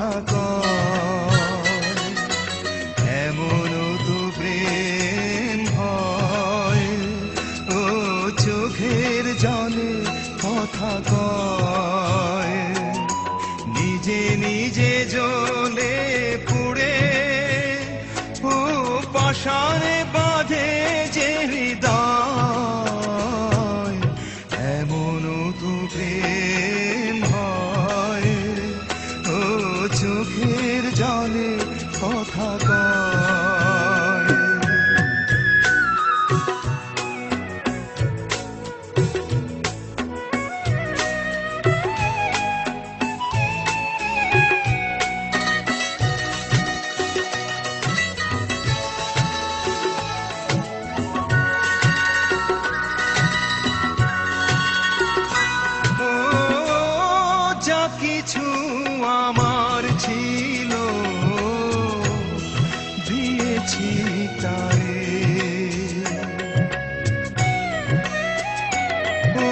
কথা কয়। এমন তো প্রেম হয়, ও চোখের জলে কথা কয়। নিজে নিজে জ্বলে পুড়ে ও পাশানে বাঁধে যে হৃদয়। এমন তো প্রেম হয়, ও চোখের জলে কথা কয়। যা কিছু আমার ছিল দিয়েছি তারে, ও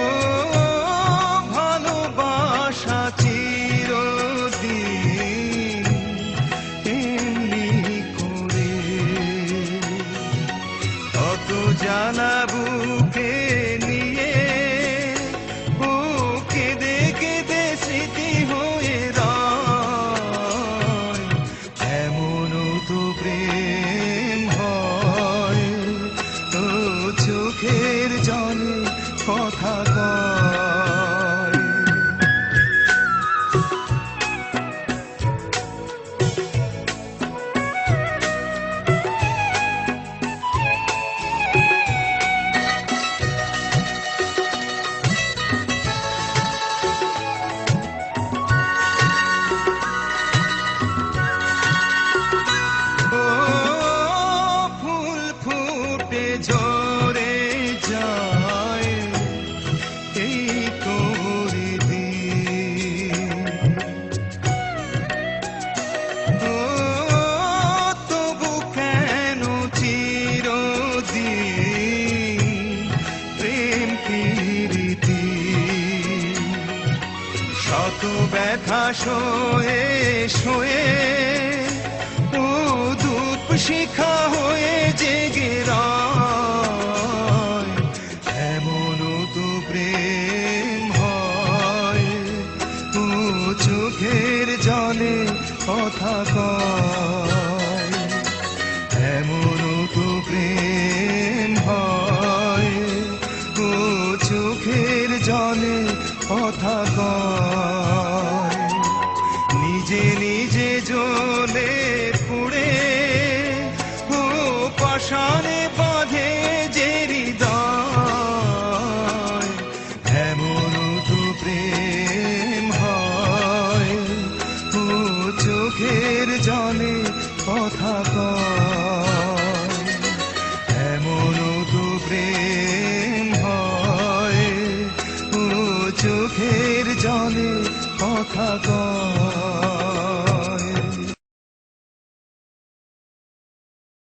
ভালোবাসা চিরদিন এমনি করে। কত জ্বালা বুকে নিয়ে ও কেঁদে কেঁদে স্মৃতি হয়ে রয়। এমন তো প্রেম হয়, ও চোখের জলে কথা কয়। ফুল ফুটে ঝরে যায় এই করে দিন, তবু কেন চিরদিন প্রেম প্রীতি। শত ব্যথা সয়ে সয়ে ও ধূপ শিখা হয়ে জেগে রয়। এমন তো প্রেম হয়, ও চোখের জলে কথা কয়। এমন তো প্রেম হয়, ও চোখের জলে কথা কয়। নিজে নিজে জ্বলে পুড়ে ও পাশানে বাঁধে যে হৃদয়। এমন তো প্রেম হয়, ও চোখের জলে কথা কয়। এমন তো প্রেম হয়, ও চোখের জলে কথা কয়।